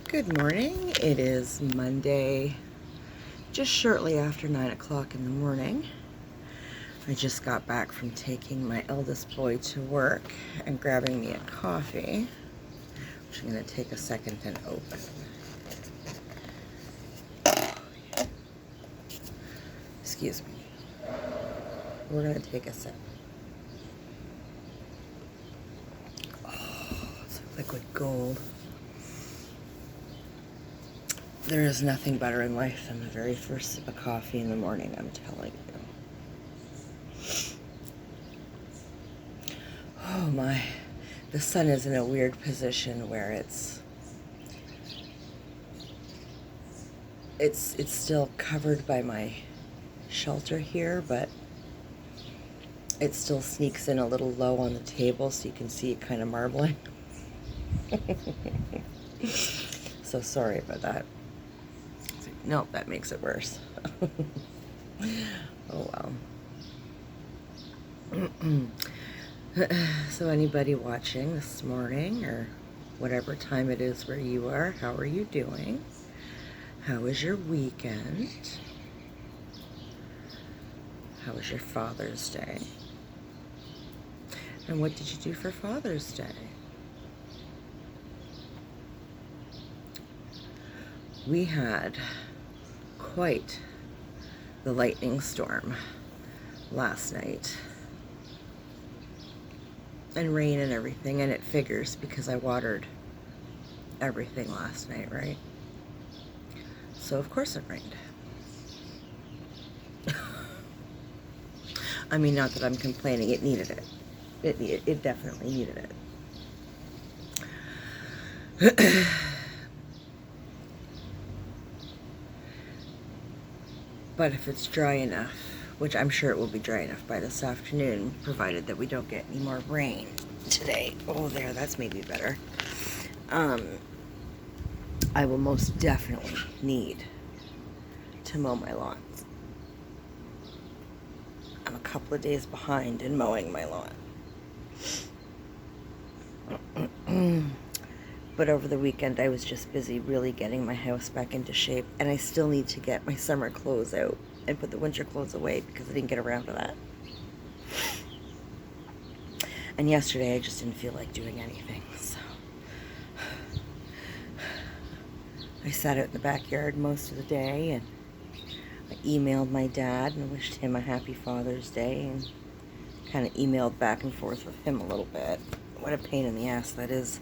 Good morning. It is Monday, just shortly after 9 o'clock in the morning. I just got back from taking my eldest boy to work and grabbing me a coffee, which I'm going to take a second and open. Excuse me. We're going to take a sip. Oh, it's liquid gold. There is nothing better in life than the very first sip of coffee in the morning, I'm telling you. Oh my, the sun is in a weird position where it's still covered by my shelter here, but it still sneaks in a little low on the table so you can see it kind of marbling. So sorry about that. Nope, that makes it worse. Oh well. So anybody watching this morning, or whatever time it is where you are, how are you doing? How was your weekend? How was your Father's Day? And what did you do for Father's Day? We had quite the lightning storm last night. And rain and everything, and it figures because I watered everything last night, right? So of course it rained. I mean, not that I'm complaining, it needed it. It definitely needed it. But if it's dry enough, which I'm sure it will be dry enough by this afternoon, provided that we don't get any more rain today. Oh, there, that's maybe better. I will most definitely need to mow my lawns. I'm a couple of days behind in mowing my lawn. But over the weekend, I was just busy really getting my house back into shape, and I still need to get my summer clothes out and put the winter clothes away because I didn't get around to that. And yesterday, I just didn't feel like doing anything, so I sat out in the backyard most of the day, and I emailed my dad and wished him a happy Father's Day, and kind of emailed back and forth with him a little bit. What a pain in the ass that is.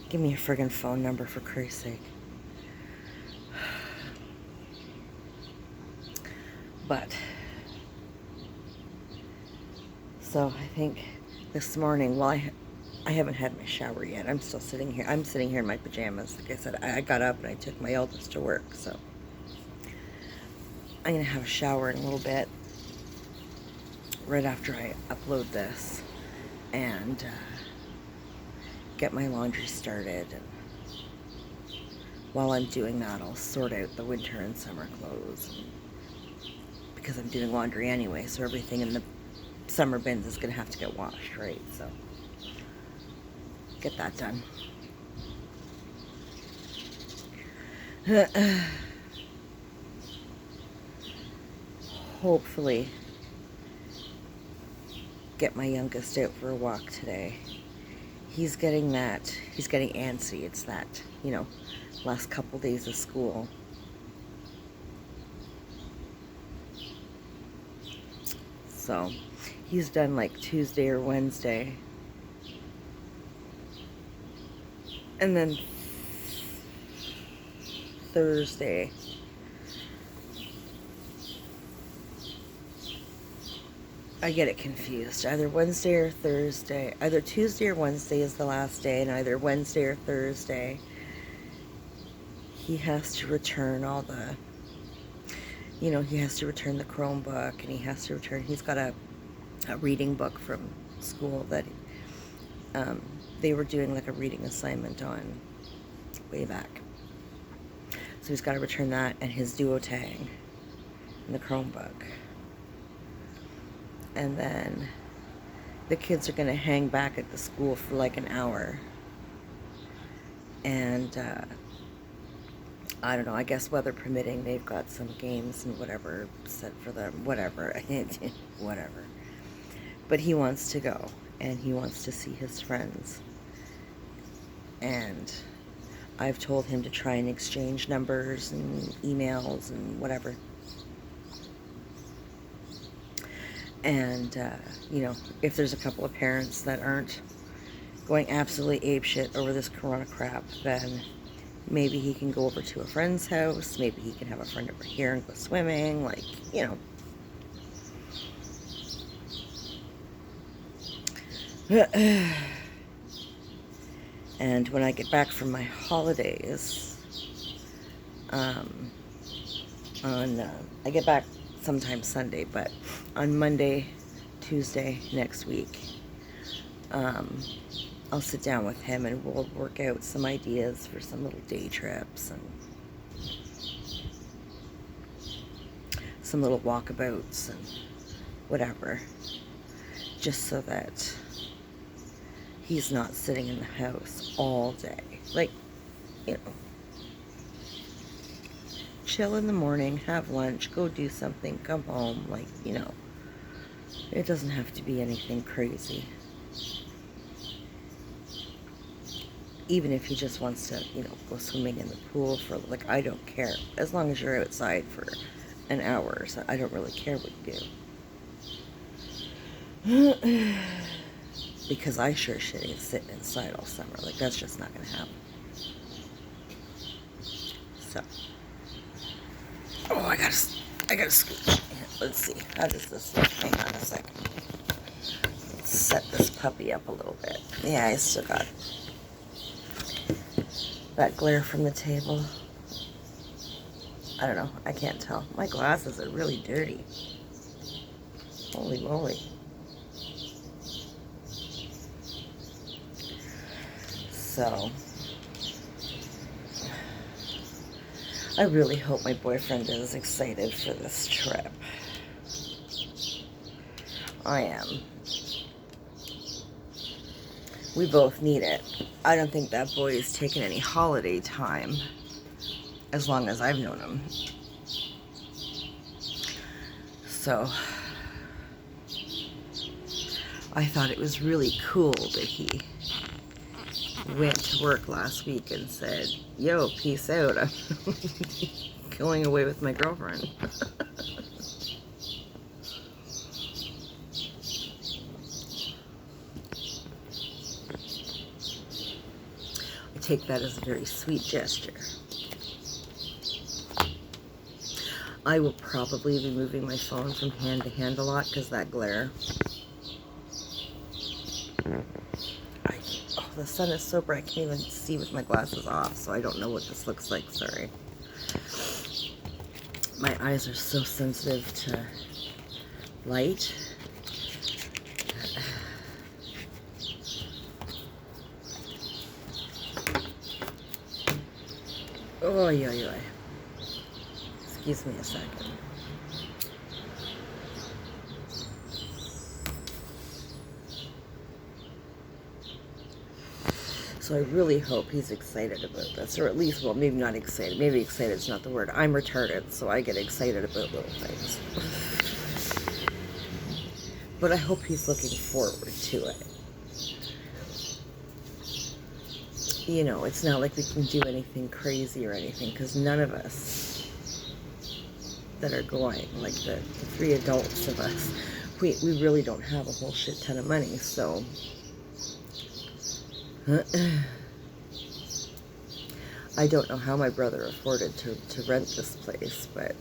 Give me a friggin' phone number, for Christ's sake. But, so I think this morning, well, I haven't had my shower yet. I'm still sitting here. I'm sitting here in my pajamas. Like I said, I got up and I took my eldest to work, so I'm going to have a shower in a little bit, right after I upload this, and get my laundry started. And while I'm doing that, I'll sort out the winter and summer clothes, because I'm doing laundry anyway, so everything in the summer bins is going to have to get washed, right? So get that done. Hopefully get my youngest out for a walk today. He's getting antsy. It's that, last couple days of school. So he's done like Tuesday or Wednesday. And then Thursday, I get it confused. Either Wednesday or Thursday. Either Tuesday or Wednesday is the last day, and either Wednesday or Thursday, he has to return all the, he has to return the Chromebook, and he's got a reading book from school that they were doing like a reading assignment on way back. So he's got to return that and his duotang and the Chromebook. And then the kids are going to hang back at the school for like an hour And I don't know, I guess weather permitting, they've got some games and whatever set for them, whatever, whatever. But he wants to go, and he wants to see his friends. And I've told him to try and exchange numbers and emails and whatever. And, you know, if there's a couple of parents that aren't going absolutely apeshit over this corona crap, then maybe he can go over to a friend's house. Maybe he can have a friend over here and go swimming. Like, you know. And when I get back from my holidays, I get back sometime Sunday, but on Monday, Tuesday next week, I'll sit down with him and we'll work out some ideas for some little day trips and some little walkabouts and whatever, just so that he's not sitting in the house all day. Like, you know, chill in the morning, have lunch, go do something, come home. Like, you know, it doesn't have to be anything crazy. Even if he just wants to, you know, go swimming in the pool for, like, I don't care. As long as you're outside for an hour, so I don't really care what you do. Because I sure shit ain't sitting inside all summer. Like, that's just not gonna happen. So. Oh, I gotta scoot. Let's see. How does this look? Hang on a second. Let's set this puppy up a little bit. Yeah, I still got that glare from the table. I don't know. I can't tell. My glasses are really dirty. Holy moly. So, I really hope my boyfriend is excited for this trip. I am. We both need it. I don't think that boy is taking any holiday time as long as I've known him. So, I thought it was really cool that he went to work last week and said, yo, peace out, I'm going away with my girlfriend. I take that as a very sweet gesture. I will probably be moving my phone from hand to hand a lot because that glare. The sun is so bright I can't even see with my glasses off, so I don't know what this looks like, sorry. My eyes are so sensitive to light. Oh, yeah. Excuse me a second. So I really hope he's excited about this, or at least, well, maybe not excited. Maybe excited is not the word. I'm retarded, so I get excited about little things. But I hope he's looking forward to it. You know, it's not like we can do anything crazy or anything, because none of us that are going, like the 3 adults of us, we really don't have a whole shit ton of money, so I don't know how my brother afforded to rent this place, but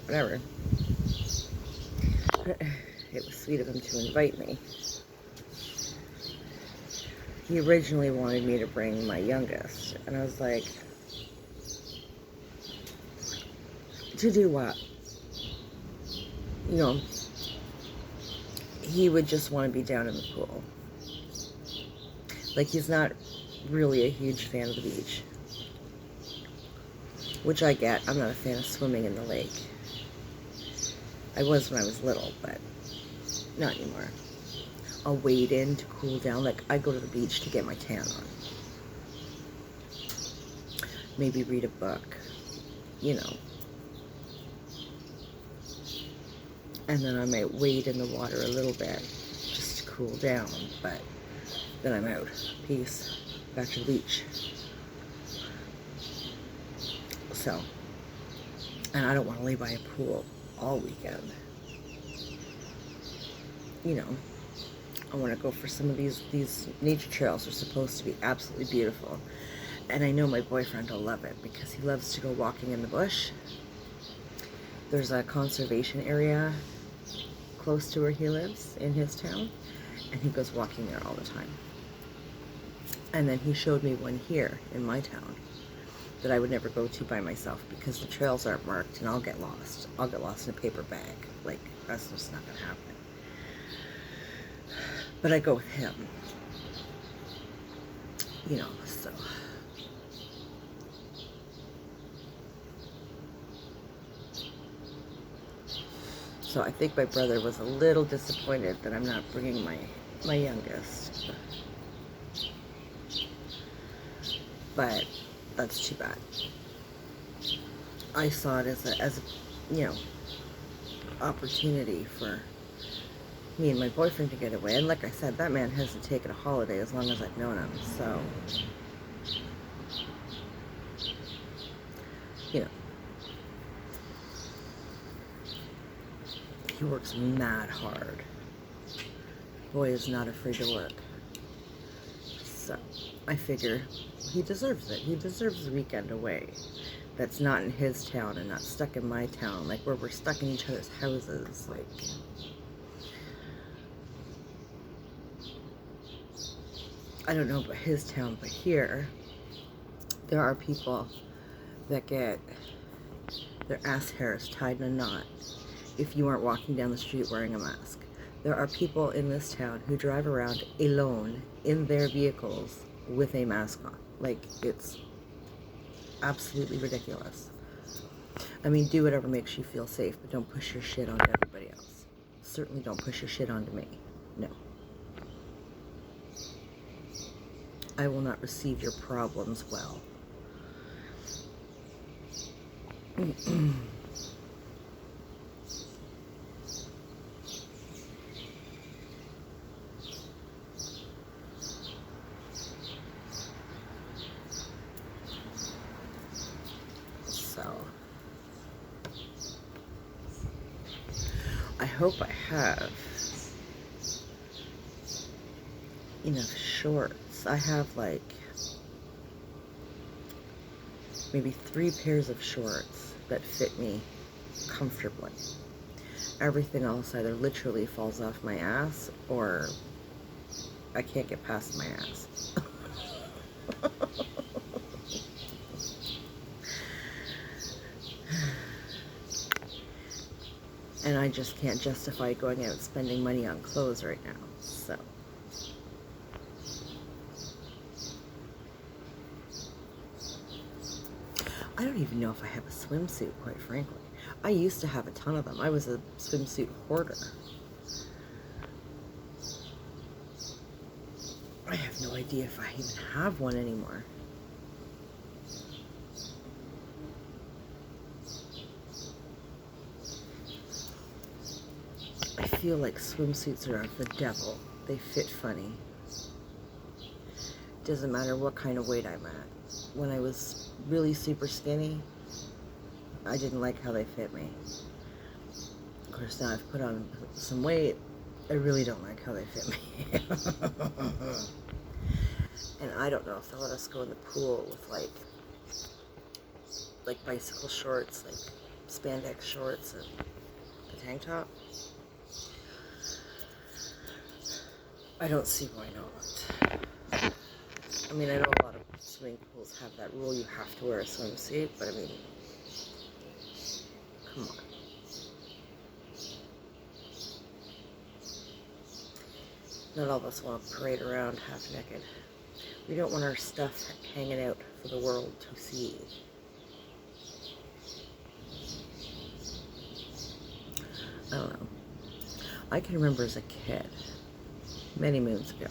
whatever. It was sweet of him to invite me. He originally wanted me to bring my youngest, and I was like, to do what? You know, he would just want to be down in the pool. Like, he's not really a huge fan of the beach. Which I get. I'm not a fan of swimming in the lake. I was when I was little, but not anymore. I'll wade in to cool down. Like, I go to the beach to get my tan on. Maybe read a book, you know. And then I might wade in the water a little bit just to cool down, but then I'm out. Peace. Back to the beach. So, and I don't want to lay by a pool all weekend. You know, I want to go for some of these nature trails. Are supposed to be absolutely beautiful. And I know my boyfriend will love it because he loves to go walking in the bush. There's a conservation area close to where he lives in his town, and he goes walking there all the time. And then he showed me one here in my town that I would never go to by myself because the trails aren't marked and I'll get lost. I'll get lost in a paper bag. Like, that's just not going to happen. But I go with him. You know, so. So I think my brother was a little disappointed that I'm not bringing my youngest. But that's too bad. I saw it as a you know, opportunity for me and my boyfriend to get away. And like I said, that man hasn't taken a holiday as long as I've known him. So, you know, he works mad hard. Boy is not afraid to work. So, I figure he deserves it. He deserves a weekend away that's not in his town and not stuck in my town, like where we're stuck in each other's houses. Like, I don't know about his town, but here there are people that get their ass hairs tied in a knot if you aren't walking down the street wearing a mask. There are people in this town who drive around alone in their vehicles with a mask on. Like, it's absolutely ridiculous. I mean, do whatever makes you feel safe, but don't push your shit onto everybody else. Certainly don't push your shit onto me. No. I will not receive your problems well. So, I hope I have enough shorts. I have like maybe 3 pairs of shorts that fit me comfortably. Everything else either literally falls off my ass or I can't get past my ass. And I just can't justify going out and spending money on clothes right now. So, I don't even know if I have a swimsuit, quite frankly. I used to have a ton of them. I was a swimsuit hoarder. I have no idea if I even have one anymore. I feel like swimsuits are the devil. They fit funny. Doesn't matter what kind of weight I'm at. When I was really super skinny, I didn't like how they fit me. Of course, now I've put on some weight, I really don't like how they fit me. And I don't know if they'll let us go in the pool with like bicycle shorts, like spandex shorts and a tank top. I don't see why not. I mean, I know a lot of swimming pools have that rule, you have to wear a swimsuit, but I mean, come on. Not all of us want to parade around half naked. We don't want our stuff hanging out for the world to see. I don't know. I can remember as a kid many moons ago,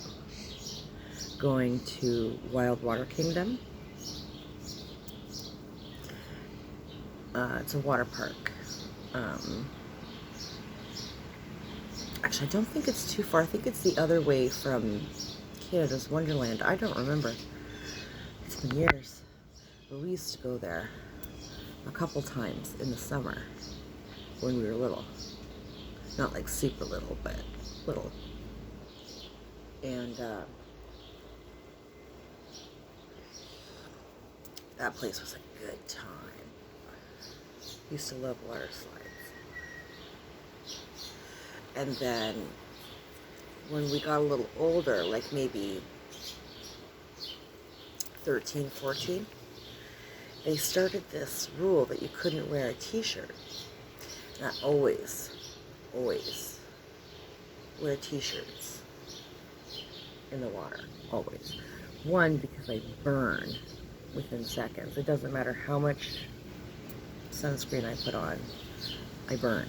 going to Wild Water Kingdom. It's a water park. Actually, I don't think it's too far. I think it's the other way from Canada's Wonderland. I don't remember. It's been years. But we used to go there a couple times in the summer when we were little. Not like super little, but little. And that place was a good time. Used to love water slides. And then when we got a little older, like maybe 13, 14, they started this rule that you couldn't wear a t-shirt. And I always wear t-shirts in the water. Always. One, because I burn within seconds. It doesn't matter how much sunscreen I put on, I burn.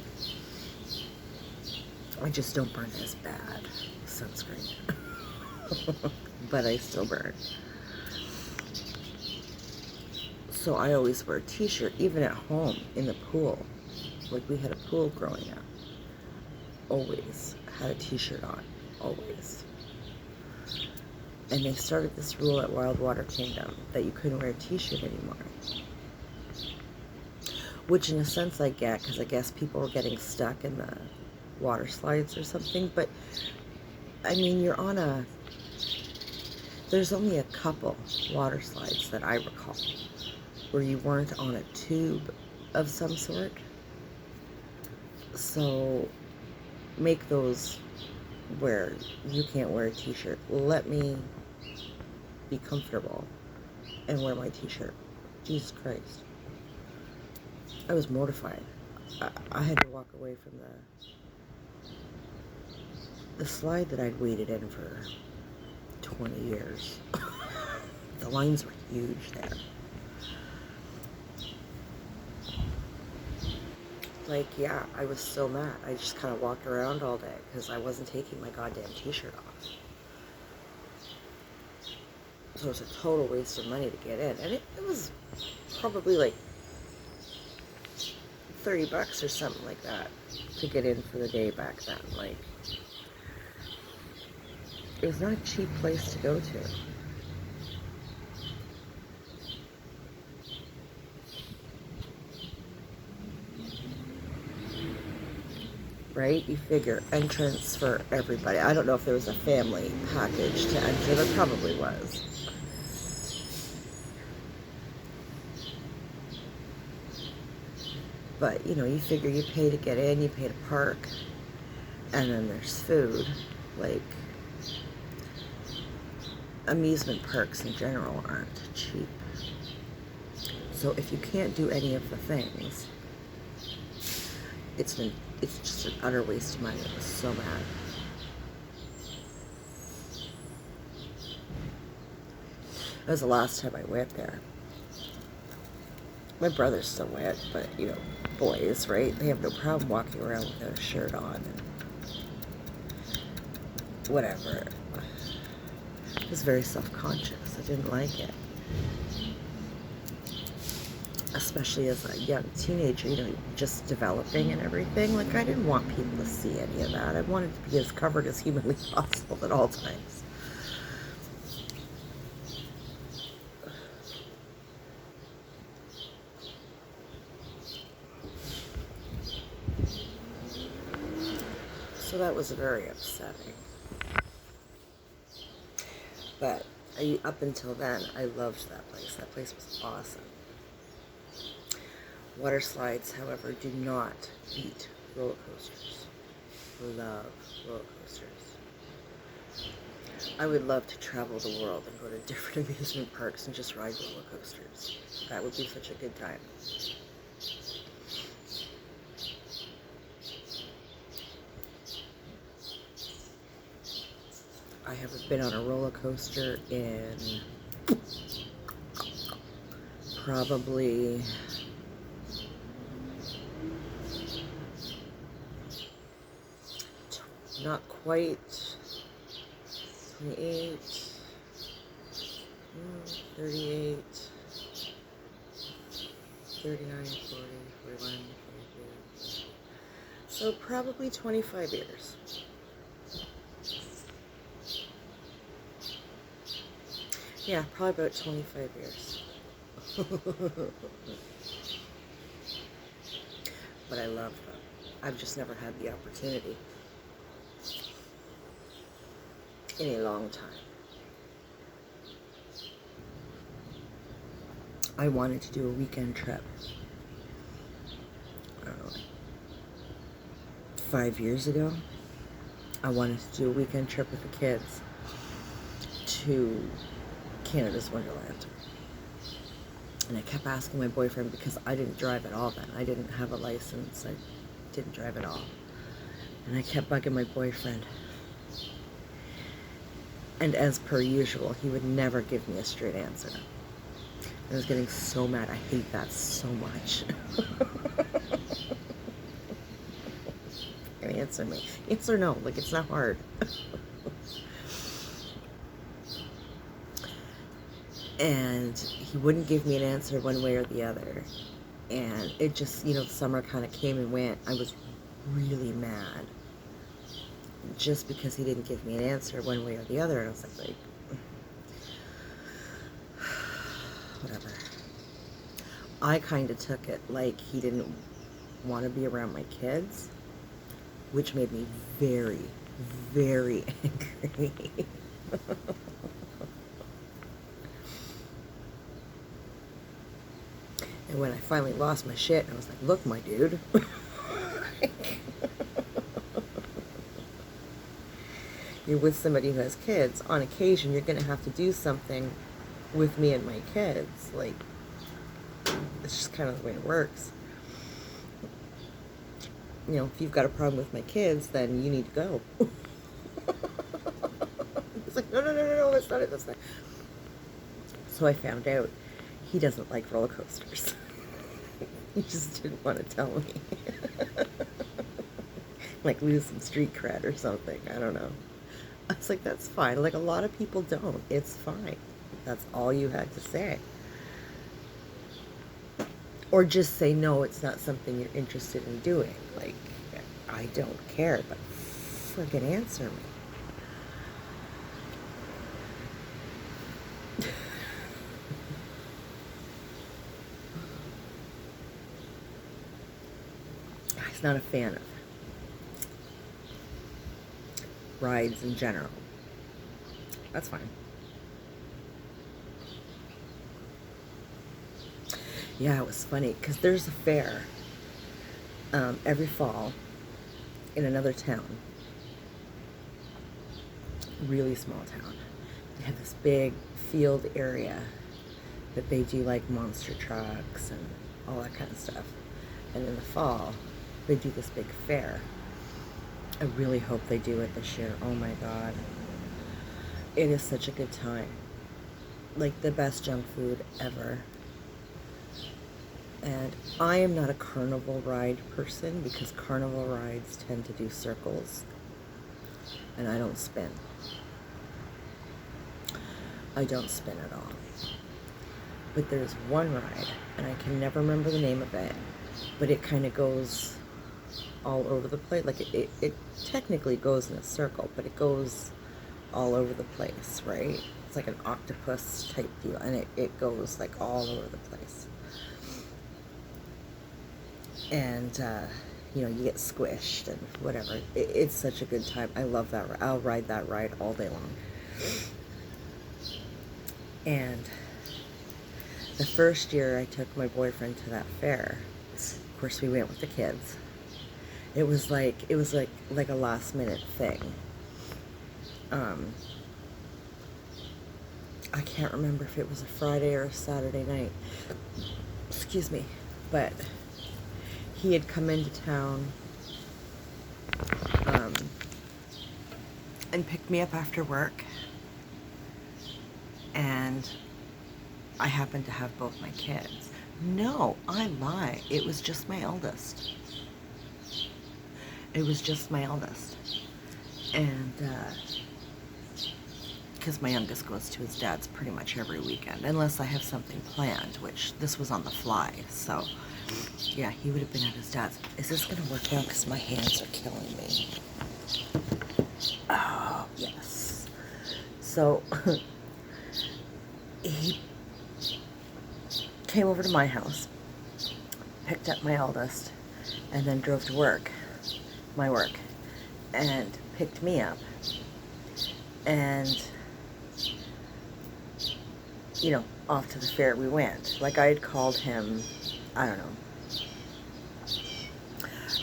I just don't burn as bad sunscreen. But I still burn. So I always wear a t-shirt, even at home, in the pool. Like we had a pool growing up. Always had a t-shirt on. Always. And they started this rule at Wild Water Kingdom that you couldn't wear a t-shirt anymore. Which in a sense I get, because I guess people were getting stuck in the water slides or something. But, I mean, you're on a... There's only a couple water slides that I recall where you weren't on a tube of some sort. So make those where you can't wear a t-shirt. Let me be comfortable and wear my t-shirt. Jesus Christ. I was mortified. I had to walk away from the slide that I'd waited in for 20 years. The lines were huge there. Like, yeah, I was still mad. I just kind of walked around all day because I wasn't taking my goddamn t-shirt off. So it was a total waste of money to get in. And it was probably like $30 or something like that to get in for the day back then. Like, it was not a cheap place to go to. Right? You figure entrance for everybody. I don't know if there was a family package to enter. There probably was. But, you know, you figure you pay to get in, you pay to park, and then there's food. Like, amusement parks in general aren't cheap. So if you can't do any of the things, it's just an utter waste of money. I was so mad. That was the last time I went there. My brothers still went, but, you know, boys, right? They have no problem walking around with a shirt on and whatever. I was very self-conscious. I didn't like it. Especially as a young teenager, you know, just developing and everything. Like, I didn't want people to see any of that. I wanted to be as covered as humanly possible at all times. So that was very upsetting. But up until then, I loved that place. That place was awesome. Water slides, however, do not beat roller coasters. Love roller coasters. I would love to travel the world and go to different amusement parks and just ride roller coasters. That would be such a good time. I haven't been on a roller coaster in probably not quite 28, 38, 39, 40, 41, 42. So probably 25 years. Yeah, probably about 25 years. But I love them. I've just never had the opportunity in a long time. I wanted to do a weekend trip. I don't know, like 5 years ago. I wanted to do a weekend trip with the kids to Canada's Wonderland. And I kept asking my boyfriend, because I didn't drive at all then. I didn't have a license. I didn't drive at all. And I kept bugging my boyfriend. And as per usual, he would never give me a straight answer. I was getting so mad. I hate that so much. And answer me. Answer no. Like, it's not hard. And he wouldn't give me an answer one way or the other. And it just, you know, summer kind of came and went. I was really mad. Just because he didn't give me an answer one way or the other. And I was like, whatever. I kind of took it like he didn't want to be around my kids, which made me very, very angry. And when I finally lost my shit, I was like, look, my dude. You're with somebody who has kids. On occasion, you're going to have to do something with me and my kids. Like, it's just kind of the way it works. You know, if you've got a problem with my kids, then you need to go. It's like, no, that's not it, that's not it. So I found out he doesn't like roller coasters. He just didn't want to tell me. Like, lose some street cred or something. I don't know. I was like, that's fine. Like, a lot of people don't. It's fine. That's all you had to say. Or just say, no, it's not something you're interested in doing. Like, I don't care, but friggin' answer me. He's not a fan of rides in general. That's fine. Yeah, it was funny because there's a fair every fall in another town. Really small town. They have this big field area that they do like monster trucks and all that kind of stuff. And in the fall, they do this big fair. I really hope they do it this year. Oh my God. It is such a good time. Like, the best junk food ever. And I am not a carnival ride person because carnival rides tend to do circles. And I don't spin. I don't spin at all. But there's one ride, and I can never remember the name of it, but it kind of goes all over the place. Like, it technically goes in a circle, but it goes all over the place, right? It's like an octopus type deal, and it goes like all over the place. And, you know, you get squished and whatever. It's such a good time. I love that. I'll ride that ride all day long. And the first year I took my boyfriend to that fair, of course we went with the kids. It was like a last minute thing. I can't remember if it was a Friday or a Saturday night. Excuse me. But he had come into town and picked me up after work. And I happened to have both my kids. No, I lie. It was just my eldest. It was just my eldest. And because my youngest goes to his dad's pretty much every weekend, unless I have something planned, which this was on the fly. So, yeah, he would have been at his dad's. Is this going to work out? Because my hands are killing me. Oh, yes. So, he came over to my house, picked up my eldest, and then drove to work, my work, and picked me up. And, you know, off to the fair we went. Like, I had called him, I don't know,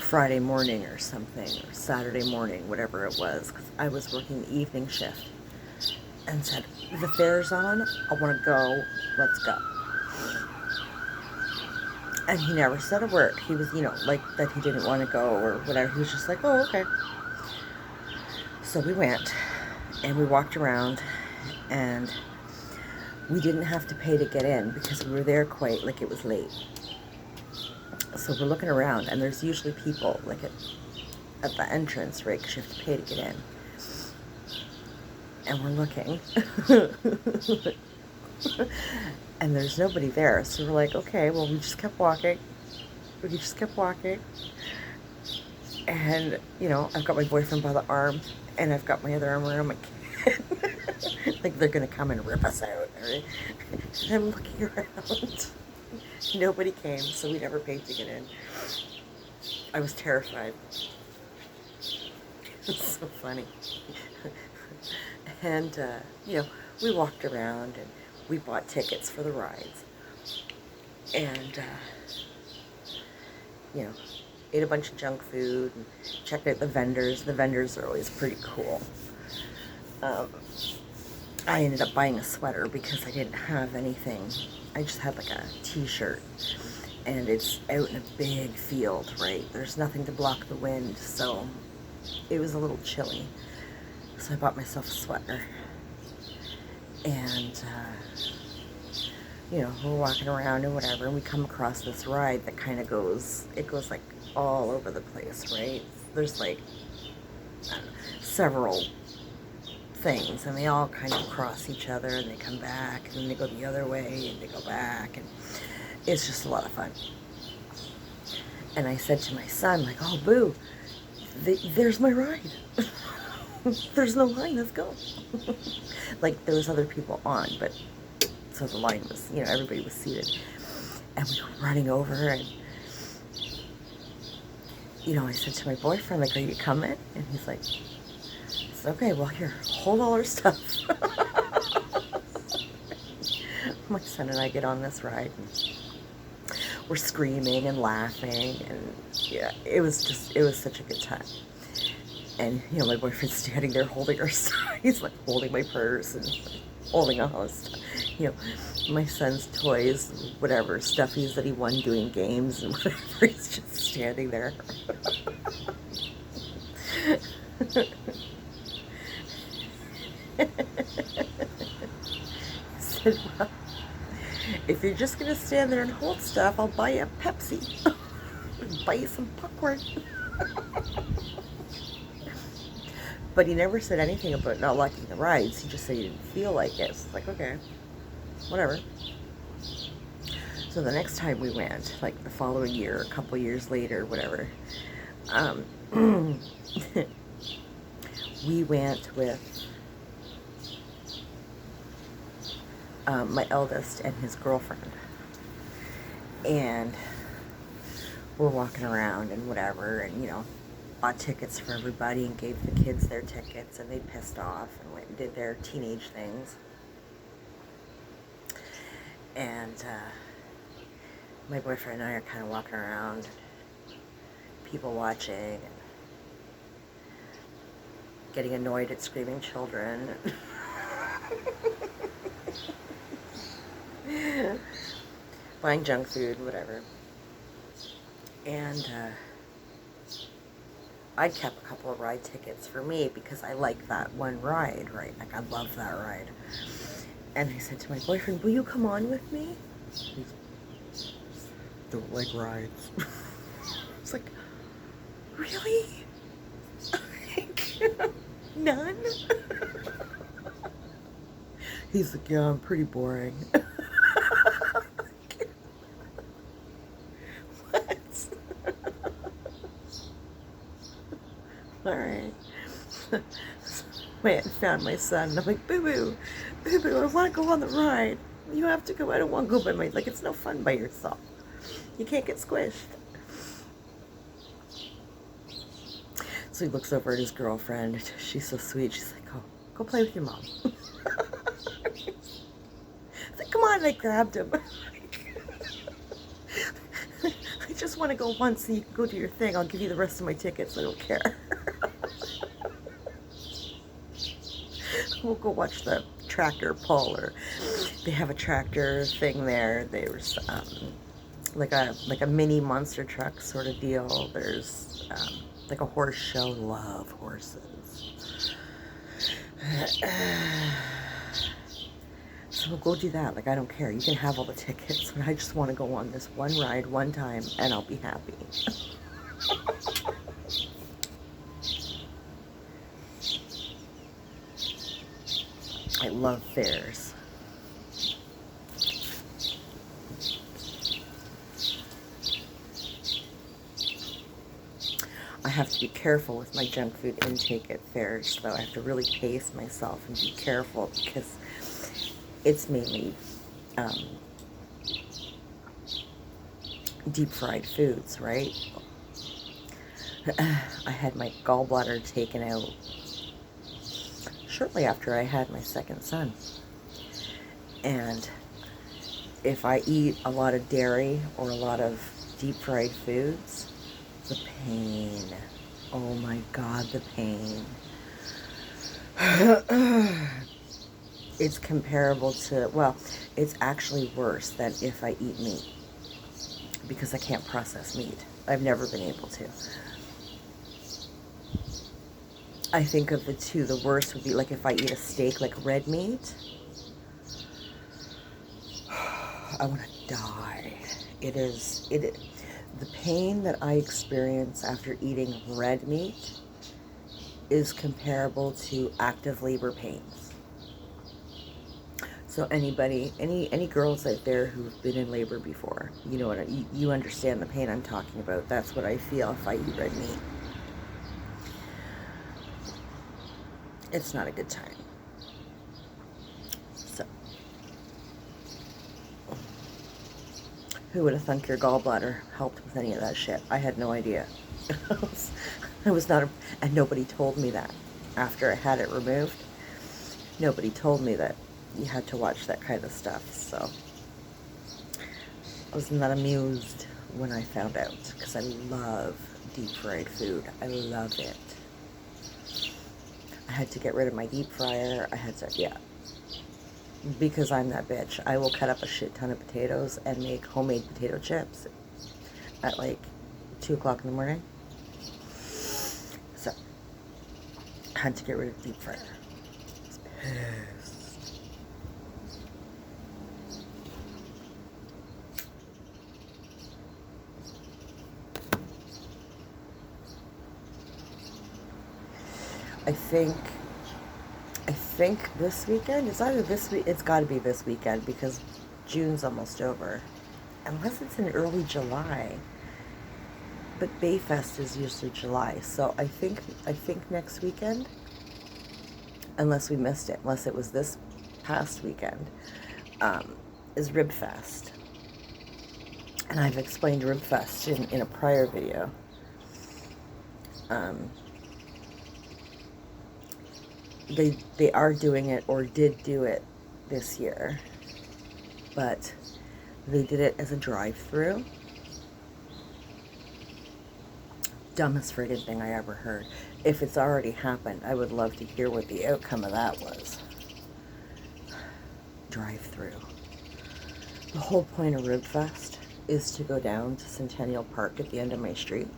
Friday morning or something, or Saturday morning, whatever it was, because I was working the evening shift, and said, the fair's on, I want to go, let's go. And he never said a word. He was, you know, like that he didn't want to go or whatever. He was just like, oh, okay. So we went, and we walked around, and we didn't have to pay to get in because we were there quite, like, it was late. So we're looking around, and there's usually people, like, at the entrance, right, because you have to pay to get in. And we're looking. And there's nobody there. So we're like, okay, well, we just kept walking. And, you know, I've got my boyfriend by the arm, and I've got my other arm around my kid. Like, they're going to come and rip us out. Right? And I'm looking around. Nobody came, so we never paid to get in. I was terrified. It's so funny. And, you know, we walked around, and we bought tickets for the rides. And, you know, ate a bunch of junk food and checked out the vendors. The vendors are always pretty cool. I ended up buying a sweater because I didn't have anything. I just had like a t-shirt, and it's out in a big field, right? There's nothing to block the wind, so it was a little chilly. So I bought myself a sweater. And, you know, we're walking around and whatever, and we come across this ride that kind of goes like all over the place, right? There's like, I don't know, several things, and they all kind of cross each other, and they come back, and then they go the other way, and they go back, and it's just a lot of fun. And I said to my son, like, oh, boo, there's my ride. There's no line, let's go. Like, there was other people on, but so the line was, you know, everybody was seated. And we were running over, and, you know, I said to my boyfriend, like, are you coming? And he's like, it's okay, well, here, hold all our stuff. My son and I get on this ride, and we're screaming and laughing, and yeah, it was such a good time. And, you know, my boyfriend's standing there holding our stuff. He's like holding my purse and holding all his stuff. You know, my son's toys, whatever, stuffies that he won doing games and whatever. He's just standing there. He said, well, if you're just going to stand there and hold stuff, I'll buy you a Pepsi. Buy you some popcorn. But he never said anything about not liking the rides. He just said he didn't feel like it. So it's like, okay, whatever. So the next time we went, like the following year, a couple years later, whatever, we went with my eldest and his girlfriend. And we're walking around and whatever, and, you know, bought tickets for everybody and gave the kids their tickets, and they pissed off and went and did their teenage things. And my boyfriend and I are kind of walking around, people watching, and getting annoyed at screaming children. Buying junk food, whatever. And I kept a couple of ride tickets for me because I like that one ride, right? Like, I love that ride. And I said to my boyfriend, will you come on with me? He don't like rides. It's like, really? None? He's like, yeah, I'm pretty boring. What? Alright. Went and found my son. And I'm like, boo boo, boo boo, I want to go on the ride. You have to go. I don't want to go by my. Like, it's no fun by yourself. You can't get squished. So he looks over at his girlfriend. She's so sweet. She's like, oh, go play with your mom. He's like, come on. And I grabbed him. I just want to go once so you can go do your thing. I'll give you the rest of my tickets. I don't care. We'll go watch the tractor pull, or they have a tractor thing there. There's like a mini monster truck sort of deal. There's like a horse show. Love horses. So we'll go do that. Like, I don't care. You can have all the tickets, but I just want to go on this one ride one time, and I'll be happy. I love fairs. I have to be careful with my junk food intake at fairs, though. I have to really pace myself and be careful because it's mainly deep fried foods, right? I had my gallbladder taken out shortly after I had my second son. And if I eat a lot of dairy or a lot of deep fried foods, the pain. Oh my God, the pain. It's comparable to, well, it's actually worse than if I eat meat, because I can't process meat. I've never been able to. I think of the two, the worst would be like if I eat a steak, like red meat. I want to die. The pain that I experience after eating red meat is comparable to active labor pains. So anybody, any girls out there who've been in labor before, you know what, you understand the pain I'm talking about. That's what I feel if I eat red meat. It's not a good time. So, who would have thunk your gallbladder helped with any of that shit? I had no idea. I was not, and nobody told me that. After I had it removed, nobody told me that you had to watch that kind of stuff, so I was not amused when I found out, because I love deep fried food. I love it. I had to get rid of my deep fryer. I had to, yeah. Because I'm that bitch. I will cut up a shit ton of potatoes and make homemade potato chips at like 2 o'clock in the morning. So, I had to get rid of the deep fryer. I was pissed. I think this weekend, it's either this week, it's got to be this weekend because June's almost over. Unless it's in early July. But Bayfest is usually July, so I think next weekend, unless we missed it, unless it was this past weekend, is Ribfest. And I've explained Ribfest in a prior video. They are doing it, or did do it this year, but they did it as a drive-through. Dumbest friggin' thing I ever heard. If it's already happened, I would love to hear what the outcome of that was. Drive-through. The whole point of Ribfest is to go down to Centennial Park at the end of my street,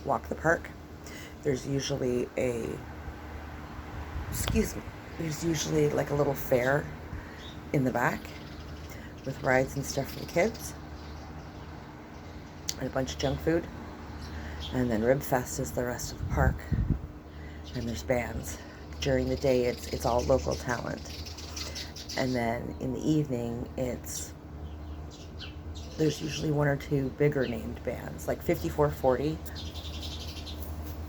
walk the park. There's usually there's usually like a little fair in the back with rides and stuff for the kids and a bunch of junk food. And then Ribfest is the rest of the park. And there's bands. during the day, it's all local talent. And then in the evening, there's usually one or two bigger named bands, like 5440.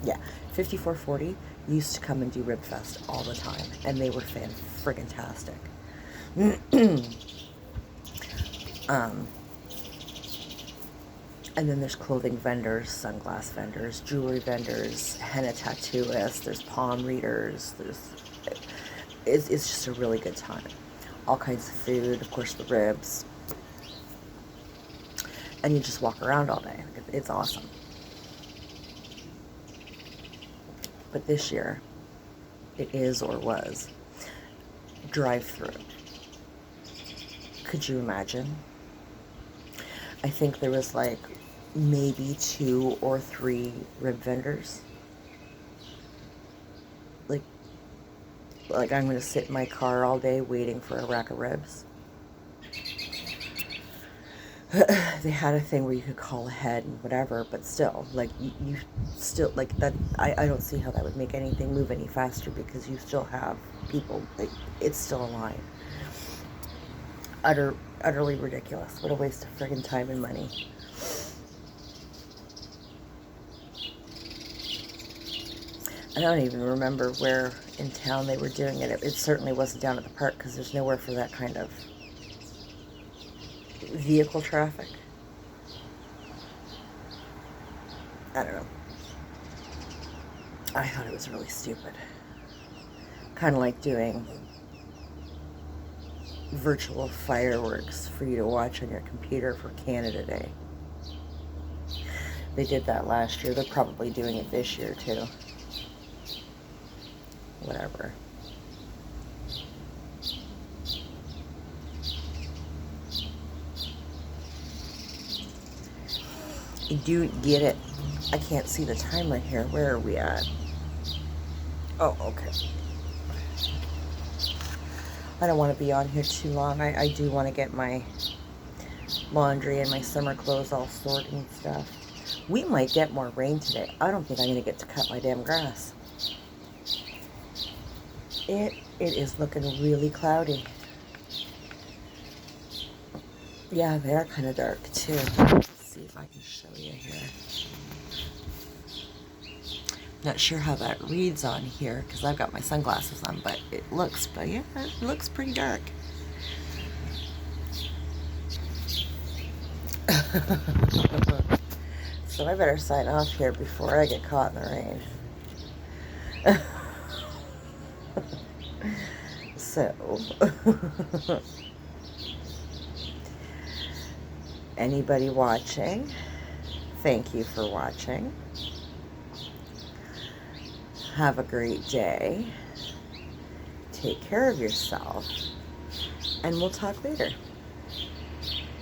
Yeah, 5440 used to come and do Ribfest all the time, and they were friggin-tastic. And then there's clothing vendors, sunglass vendors, jewelry vendors, henna tattooists, there's palm readers, it's just a really good time. All kinds of food, of course the ribs. And you just walk around all day. It's awesome. But this year, it is or was drive-through. Could you imagine? I think there was like maybe 2 or 3 rib vendors. Like I'm going to sit in my car all day waiting for a rack of ribs. They had a thing where you could call ahead and whatever, but still, like, you still, like, that, I don't see how that would make anything move any faster, because you still have people, like, it's still a line. Utterly ridiculous. What a waste of friggin' time and money. I don't even remember where in town they were doing it. It certainly wasn't down at the park, because there's nowhere for that kind of vehicle traffic. I don't know. I thought it was really stupid. Kind of like doing virtual fireworks for you to watch on your computer for Canada Day. They did that last year. They're probably doing it this year too. Whatever. You do get it. I can't see the timer here. Where are we at? Oh, okay. I don't want to be on here too long. I do want to get my laundry and my summer clothes all sorted and stuff. We might get more rain today. I don't think I'm going to get to cut my damn grass. It is looking really cloudy. Yeah, they're kind of dark too. Let's see if I can show you here. Not sure how that reads on here because I've got my sunglasses on, but it looks pretty dark. So I better sign off here before I get caught in the rain. So, anybody watching, thank you for watching. Have a great day. Take care of yourself, and we'll talk later.